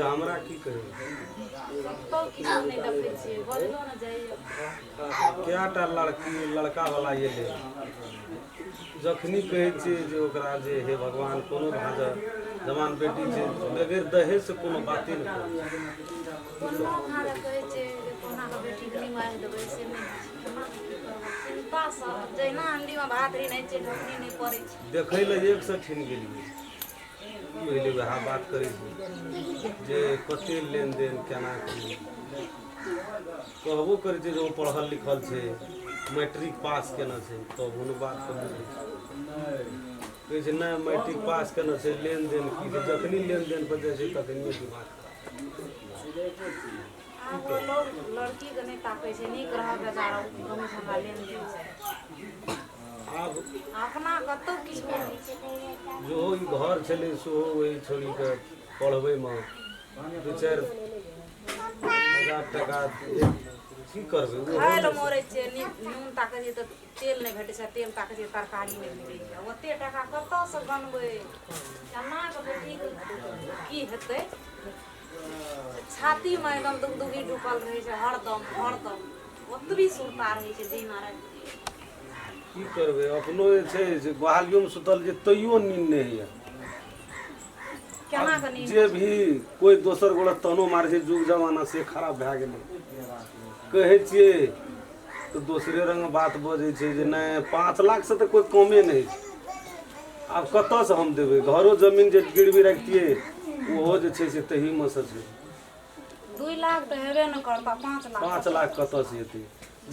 अच्छा हमरा की कहे क्या लड़की लड़का वाला ये ले जखनी कहे जे ओकरा जे हे भगवान कोनो भाजा जवान बेटी छै बगैर दहेज से कोनो बाते नहीं देखे ले एक से ठिन गेलिए पहले वह बात करे जे कते लेन देन केना करी कहबो करे जे वो पढ़ल लिखल छै मैट्रिक पास केना छै तब हुन बात कहे छै ना मैट्रिक पास केना छै लेन देन की जखनी लेन देन पर जाय छै तखनी दिमाग वो लोग लड़की के नहीं ताके छै नीक रह बेचारा कमी हमरा लेन देन छै अब अपना कतो किछ जो ई घर छले सो वही छोड़ी के पढ़बे में 2-4 हजार टका की करबे खाय ल मरे छै नून ताके छै त तेल नहीं भेटै छै तेल ताके छै तरकारी नहीं मिलै छै ओते टका कतौ से बनबै केना के बेटी की हेतै छाती में एकदम दुगदुगी ढुकल रहे छै हरदम ओतबी सुरता रहे छै दिन आ रात की करबे अपनो छै जे बहालियो में सुतल जे तैयो नींद नहीं है केना के नींद जे भी कोई दोसर गोड़ा तनो मारे छै जुग जमाना से खराब भए गेलै कहे छियै तो दूसरे रंग बात बजे छै जे नहीं 5 लाख से तो कोई कमे नहीं छै आब कतऽ से हम देबै घरो जमीन जे गिरवी रखतियै ओहो जे छै से तही में से छै 2 लाख तो हेबे न करता 5 लाख कतऽ से हेतै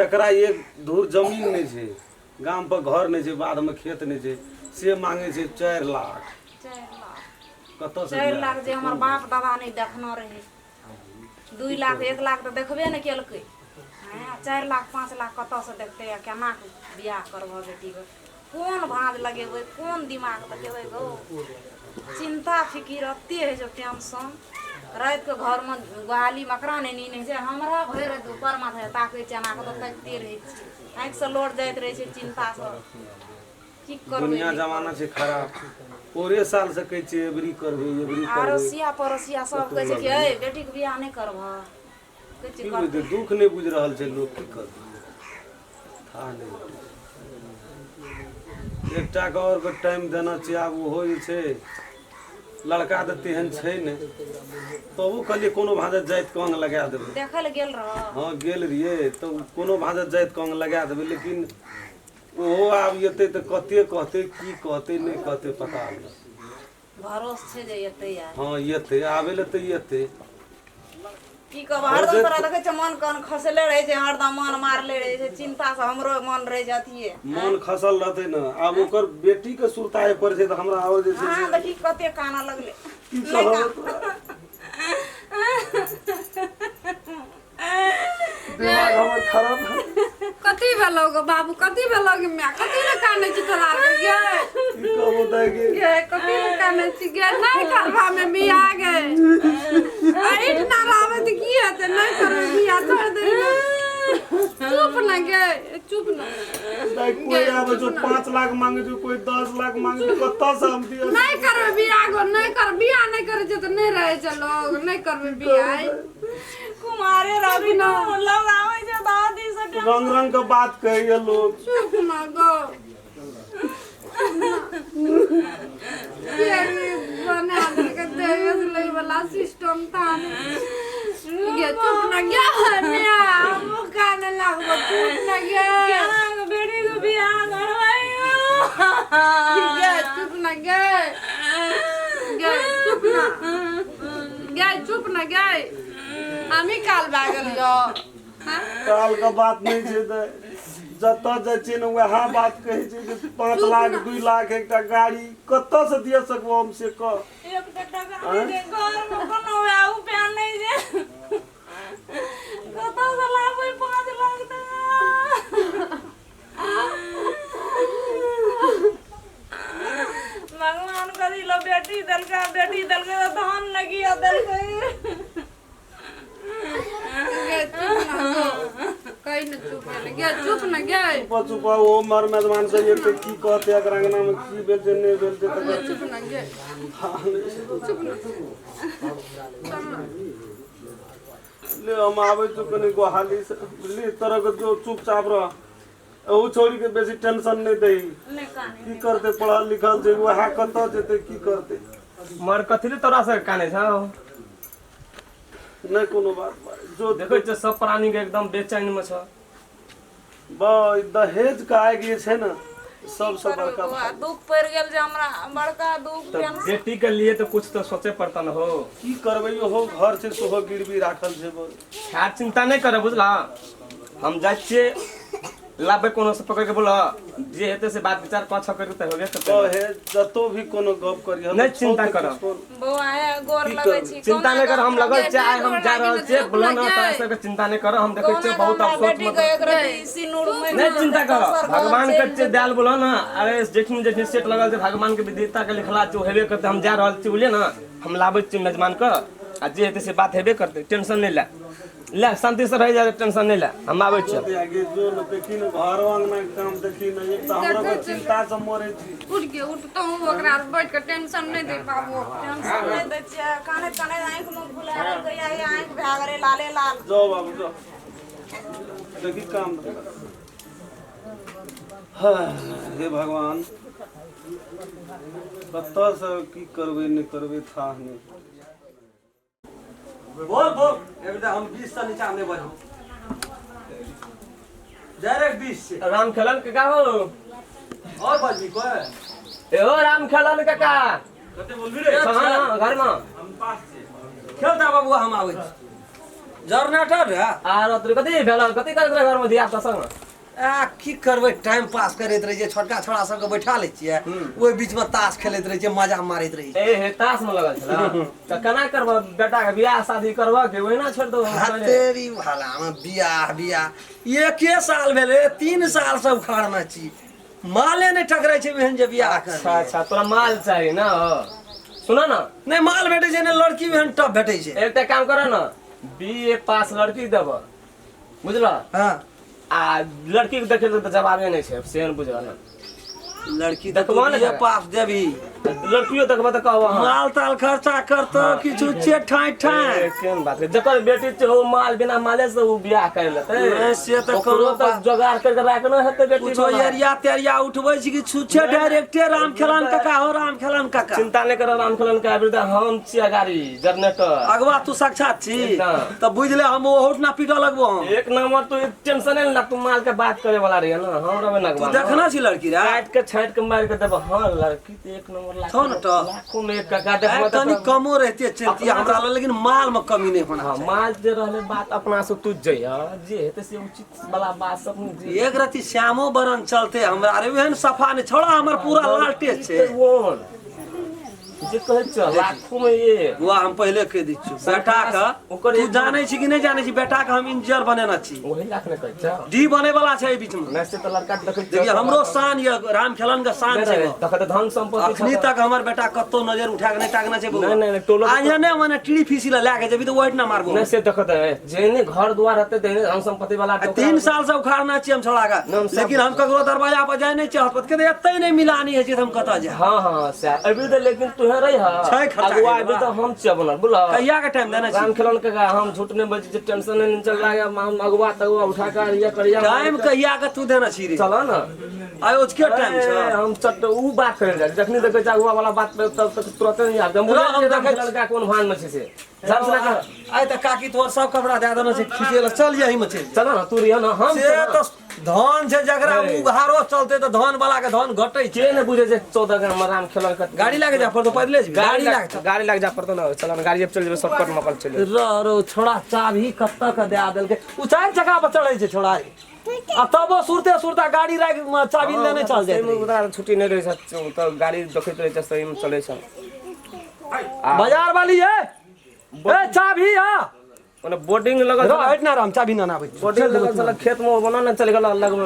जकरा एक धूर जमीन नहीं छै गाम पर घर नहीं छै बाद में खेत नहीं छै से मांगे छै 4 लाख 4 लाख जे हमर बाप दादा नहीं देखना रहे 2 लाख 1 लाख तो देखबे न केलकै 4 लाख 5 लाख कतऽ से देखतै या केना बियाह करबह बेटी के कोन भांज लगेबै कोन दिमाग लगेबै गो चिंता फिकिर अत्ते है जो टेंशन रात के घर में गुहाली मकरा नहीं नींद है हमरा भर ऊपर माथे ताके चना के तो तकते रहे छी आँख से लौट जाइत रहे छै चिंता से की करबै दुनिया जमाना छै खराब पूरे साल से कहै छै एबरी करबै अड़ोसिया पड़ोसिया सब कहै छै कि ए बेटी के बियाह नहीं करबह कहै छै करबै दुख नहीं बुझ रहल छै लोग की करबै था नहीं एकटा के और के टाइम देना छै आब ओहो जे छै लड़का तऽ तेहन छै ने तबो कहलिए कोनो भाजत जाइत के अंग लगा देबै देखै ल गेल रह हाँ गेल रहिए तो कोनो भाजत जाइत के अंग लगा देबै लेकिन ओहो आब एतै तऽ कते कहतै की कहतै नहीं कहतै पता नहीं भरोस छै जे एतै यार हाँ एतै आबै ले तऽ एतै की कहब हरदम तोरा देखै छै मन कान खसले रहे छै हरदम मन मारले रहे छै चिंता से हमरो मन रहे छै अथिए मन खसल रहतै न आब ओकर बेटी के सुरताए पर छै तऽ हमरा और जे छै हां देखी कते काना लगले की कहब दिमाग हमर खराब कथी भेलौ गो बाबू कथी भेलौ गे मैं कथी न काने छी तोरा के गे की कहबो दाई गे कथी न काने छी गे नहीं करबा में बियाह गे आइट ना रावे त की हेते नहीं करबे बियाह छोड़ दे चुप ना गे चुप ना दाई कोई आबे जो 5 लाख मांगे जो कोई 10 लाख मांगे तो कत्ता से हम दियो नहीं करबे बियाह गो नहीं कर बियाह नहीं करे छै त नहीं रहे छै लोग नहीं करबे बियाह कुमारे रवि न लोग आवे छै दादी से रंग रंग के बात कहिए लोग चुप ना गो ये बना के देवे ले वाला सिस्टम था गे चुप ना गे मैं हम काने लागबो चुप ना गे केना बेटी के बियाह करवाइयो गे चुप ना गे गे चुप ना गे चुप ना गे हमी काल भागल यो काल का बात नहीं छै जतऽ जाइ छै ने वएह बात कहै छै जे 5 लाख 2 लाख एकटा गाड़ी कतऽ से दिए सकबो हम से कह एक टका के घर में कोनो आउ प्यान नहीं जे कतौ से लाबै 5 लाख टका भगवान करी लो बेटी दलका तो धान लगी दलकै गे चुप ना गो कई न चुप गे चुप न गे चुप वो मर मेजबान से ये की कहते अगर अंगना में की बेलते नहीं बेलते तो चुप न गे चुप न ले हम आवे तो कने गोहाली से ले तरह के जो चुपचाप रह ओ छोड़ी के बेसी टेंशन नहीं दे नहीं काने की करते पढ़ल लिखल जे वो हा कत जेते की करते मर कथी तोरा से काने छ नहीं कोनो बात जो देखै छ सब प्राणी के एकदम बेचैन में छ दहेज का आगे है ना सबसे बड़का दुख पड़ गेल जे हमरा बड़का दुख तो बेटी के लिए तो कुछ तो सोचे पड़ता न हो की करबै हो घर से सोहो गिरवी राखल छै खैर चिंता नहीं करे बुझला हम जाय छियै लाबे कोनो से पकड़ के बोला जे हेते से बात विचार पाछा कर त होबे करते कहे जतो भी कोनो गप करी हम नहीं चिंता कर बौआ है गोर लगै छी चिंता नहीं कर हम लगल चाहे हम जा रहल छियै बोला ना तोरा सब चिंता नहीं कर हम देखै छियै बहुत अफसोस बेटी के एक रति सिनुर में नहीं चिंता कर भगवान के दयाल बोला ना अरे जेठिन जेठिन सेट लगल छै भगवान के विदिता के लिखला छै हेबे करते हम जा रहल छी बोलिए ना हम लाबै छी मेजबान के आ जे हेते से बात हेबे करते टेंशन नहीं ले शांति से रह जा टेंशन नहीं ले हम आबै छी आगे जो न देखी न घर वांगना काम देखी न एक त हमरा को चिंता से मरे छी उठ के उठ तो ओकरा बैठ के टेंशन नहीं दे पाबो टेंशन नहीं दै छियै काने काने आंख मुंह फुला गया है आंख भागरे लाले लाल जाओ बाबू जाओ देखी काम हे भगवान कत से की करबै नहीं करबै था नहीं बोल बोल एकदम हम 20 से नीचे नहीं बढ़ो डायरेक्ट 20 से राम खेलन के का हो और बाजी को ए हो राम खेलन के का कते बोलबी रे कहां घर में हम पास से खेलता बाबू हम आबै जरनेटर रे आ रत कथि भेल कथि कर घर में दिया संग आ की करबै टाइम पास करैत रही जे छोटका छोरा सब के बैठा ले छियै ओइ बीच में ताश खेलैत रही छै मजा मारैत रही ए हे ताश में लगल छला त केना करब बेटा के बियाह शादी करब के ओहिना छोड़ दो तेरी भाला में बियाह एके साल भेले 3 साल से उखाड़ में छी माले नहीं टकराई छै एहन जे बियाह कर अच्छा तोरा माल चाहिए ना सुना ना नहीं माल भेटै छै ने लड़की एहन टप भेटै छै एकटा काम कर ना बीए पास लड़की देब बुझला हां आ लड़की के देखे तो जवाबे नहीं छै सेन बुझल लड़की देखबो ने ये पास देबी लड़कियों देखबो त कहबो हां माल ताल खर्चा करतो किछु छे ठाई ठाई केन बात है जकर बेटी छै ओ माल बिना माले से ओ बियाह कर लेतै से त करो त जोगाड़ करके राखनो हेतै बेटी कुछो एरिया तेरिया उठबै छी कि छुछे डायरेक्टे राम खेलन काका हो राम खेलन काका चिंता नहीं कर राम खेलन का बिरदा हम छिया गाड़ी जनरेटर अगवा तू साक्षात छी त बुझ ले हम ओहोट ना पीट लगबो हम एक नंबर तू टेंशन नहीं ना तू माल के बात करे वाला रही ना हमरा में तू लगवा देखना छी लड़की रे काट के छाट के मार के देब हां लड़की तो एक नंबर छौ न त लाखों में एक काका देखबो तनी कमो रहते चलती हमरा लेकिन माल में कमी नहीं होना हां माल दे रहले बात अपना से तू जइया जे हेते से उचित वाला बात सब जे एक रति श्यामो बरन चलते हमरा अरे एहन सफा ने छोड़ा हमर पूरा लालटे छै वो जे कहे छ लाखों में ये बुआ हम पहले कह दी छु बेटा का ओकर तू जानै छी कि नहीं जानै छी बेटा का हम इंजीनियर बनेना छी वही लाख ने कहे छ डी बने वाला छै ए बीच में नहीं से तो लड़का देखे देखिए हमरो शान ये राम खेलन का शान छै तखत धन संपत्ति अखनी तक हमर बेटा कत्तो नजर उठा के नहीं ताकना छै नहीं नहीं टोलो आज ने मने टीड़ी फीसी ला के जेबी तो वाइट ना मारबो नहीं से देखत है जेने घर द्वार रहते तेने धन संपत्ति वाला 3 साल से उखाड़ना छी हम छोड़ा का लेकिन हम ककरो दरवाजा पर जाय नहीं चाहत के एतै नहीं मिलानी है जे हम कता जाय हां हां से अभी तो लेकिन तुहे रही है अगुआ अभी तो हम छिया बनल बोला कहिया के टाइम देना छी राम खेलन के हम झूठ नहीं बज जे टेंशन नहीं चल रहा है हम अगुआ तगुआ उठा कर ये करिया टाइम कहिया के तू देना छी रे चला ना आयो के टाइम छ हम चट उ बात करे जा जखनी देखे जा अगुआ वाला बात पे तब तक तुरंत नहीं आ हम देखे लड़का कौन भान में से जान से का आय त काकी तोर सब कपड़ा दे देना छै खींचेला चल यही में चल चला ना तू रिया ना हम से तो धन छै जकरा उघारो चलते तो धन वाला के धन घटै छै के ने बुझे जे 14 ग्राम राम खेलन का गाड़ी लागे जा पर तो पैदले जेबी गाड़ी लग जा पड़तो ना चला ना गाड़ी अब चल जेबे शॉर्टकट में अपन चले रो छोड़ा चाभी कत्ता के दे देल के उ चार जगह पर चढ़ै छै छोड़ा आ तबो सुरते सुरता गाड़ी राख चाभी लेने चल जाय उधर छुट्टी नहीं रही तो गाड़ी देखैत रहे सही में चले छ बाजार वाली है ए चाभी आ ओने बोर्डिंग लगल रो हट ना राम चाभी ना आबै बोर्डिंग लगल चला खेत में बना ना चल गेल लगल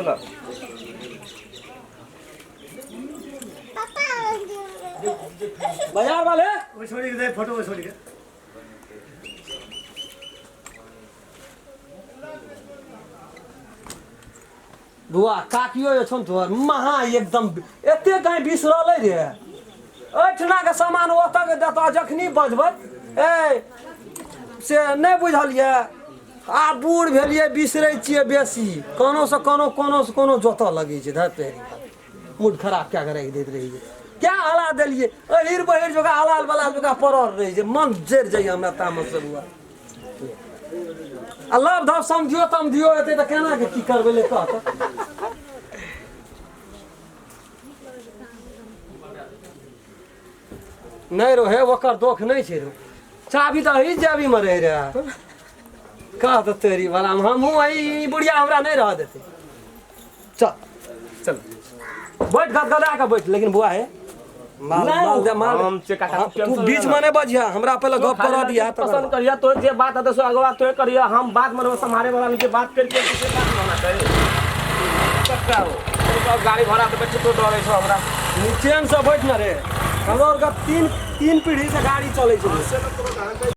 बाजार वाले वो छोड़ी के दे फोटो वो छोड़ी के बुआ काकियो जे छौ तोहर महा एकदम एते कहीं बिसरल रे एठना के सामान ओतऽ के देता जखनी बजबै ए से नहीं बुझलिए आ बूढ़ भेलिए बिसरै छियै बेसी कोनो से कोनो जोतऽ लगै छै धर पेरी मूड खराब क्या करे देत रही है क्या हला देलिए अहिर बहिर जगह हलाल बलाल जगह पड़ल रही है मन जर जाइए हमरा तामस से बुआ अल्लाह धर समझियो तम दियो एते त केना के की करबै ले कहत नहीं रहे ओकर दोख नहीं छै रो चाबी तो ही जाबी में रह रहा कह तो तेरी वाला हमहू आई बुढ़िया हमरा नहीं रह देते चल चल बैठ गदगदा के बैठ लेकिन बुआ है माल माल दे माल हम से काका तू बीच में नहीं बजिया हमरा पहले गप करा दिया पसंद करिया तो जे बात है तो अगवा तो करिया हम बात में हमारे वाला के बात करके किसी बात होना चाहिए क्या हो तो गाड़ी भाड़ा पे बैठ तो डरे छो हमरा नीचे से बैठ न रे हमर का तीन पीढ़ी से गाड़ी चले छै